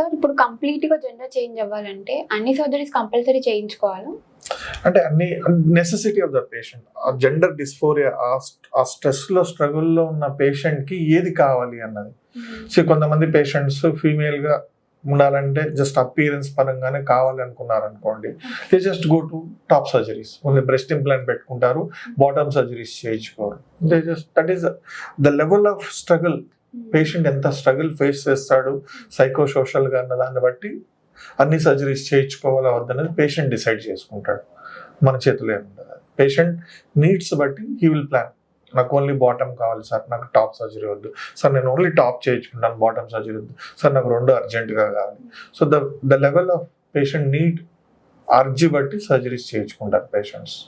Sir ఇప్పుడు కంప్లీట్‌గా gender change అవ్వాలంటే అన్ని సర్జరీస్ కంపల్సరీ చేయించుకోవాలా? అంటే అన్ని నెసెసిటీ ఆఫ్ ద పేషెంట్. ఆ జెండర్ డిస్ఫోరియా ఆ స్ట్రెస్‌లో, స్ట్రగుల్‌లో ఉన్న పేషెంట్‌కి ఏది కావాలి అన్నది. సో, కొంతమంది పేషెంట్స్ ఫీమేల్‌గా ఉండాలంటే జస్ట్ అపియరెన్స్ పరంగానే కావాలి అనుకున్నారనుకోండి. They just go to top surgeries. Only breast implant పెట్టుకుంటారు. బాటమ్ సర్జరీస్ చేయించుకోరు. They just that is the level of struggle. Patient ఎంత స్ట్రగుల్ ఫేస్ చేస్తాడు సైకో సోషల్‌గా అన్న దాన్ని బట్టి అన్ని సర్జరీస్ చేయించుకోవాలా వద్దనేది పేషెంట్ డిసైడ్ చేసుకుంటాడు. మన చేతిలో ఏముండదు. పేషెంట్ నీడ్స్ బట్టి హీ విల్ ప్లాన్. నాకు ఓన్లీ బాటమ్ కావాలి సార్, నాకు టాప్ సర్జరీ వద్దు సార్, నేను ఓన్లీ టాప్ చేయించుకుంటాను, బాటమ్ సర్జరీ వద్దు సార్, నాకు 2 అర్జెంటుగా కావాలి. So the level of patient need అర్జీ బట్టి సర్జరీస్ చేయించుకుంటారు పేషెంట్స్.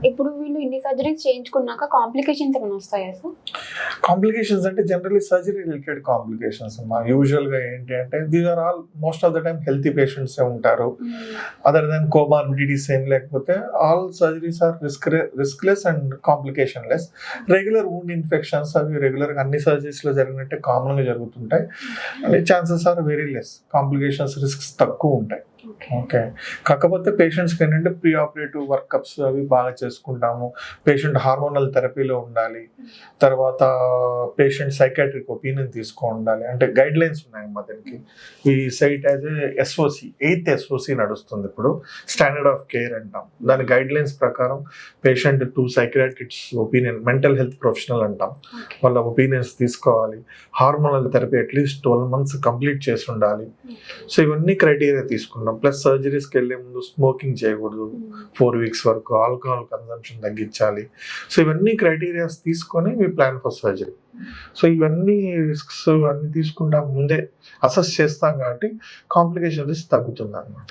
ఇప్పుడు వీళ్ళు ఇన్ని సర్జరీస్ చేయించుకున్నాక కాంప్లికేషన్స్ ఏమైనా వస్తాయా సార్? కాంప్లికేషన్స్ అంటే జనరల్లీ సర్జరీ రిలేటెడ్ కాంప్లికేషన్స్ అమ్మా. యూజువల్గా ఏంటి అంటే these are all most of the time healthy patients ఉంటారు. అదర్ దెన్ కోమార్బిడిటీస్ ఏం లేకపోతే all surgeries are riskless and complication less. Regular wound infections అవి రెగ్యులర్గా అన్ని సర్జరీస్లో జరిగినట్టే కామన్గా జరుగుతుంటాయి. And chances are very less. Complications risks తక్కువ ఉంటాయి. ఓకే. కాకపోతే పేషెంట్స్కి ఏంటంటే ప్రీ ఆపరేటివ్ వర్కప్స్ అవి బాగా చేసుకుంటాము. పేషెంట్ హార్మోనల్ థెరపీలో ఉండాలి. తర్వాత పేషెంట్ సైకాట్రిక్ ఒపీనియన్ ఉండాలి. అంటే గైడ్ లైన్స్ ఉన్నాయమ్మా దీనికి. ఈ site as SOC 8th SOC నడుస్తుంది ఇప్పుడు. స్టాండర్డ్ ఆఫ్ కేర్ అంటాం. దాని గైడ్ లైన్స్ ప్రకారం patient 2 psychiatrists opinion, mental health professional అంటాం, వాళ్ళ ఒపీనియన్స్ తీసుకోవాలి. Hormonal therapy at least 12 months complete చేసి ఉండాలి. సో ఇవన్నీ క్రైటీరియా తీసుకున్నాం. ప్లస్ సర్జరీస్కి వెళ్ళే ముందు స్మోకింగ్ చేయకూడదు 4 weeks వరకు, ఆల్కహాల్ కన్సంప్షన్ తగ్గించాలి. సో ఇవన్నీ క్రైటీరియాస్ తీసుకొని మీ ప్లాన్ ఫర్ సర్జరీ. సో ఇవన్నీ రిస్క్స్ అన్ని తీసుకుంటా ముందే అసెస్ చేస్తాం కాబట్టి కాంప్లికేషన్ రిస్క్ తగ్గుతుంది అన్నమాట.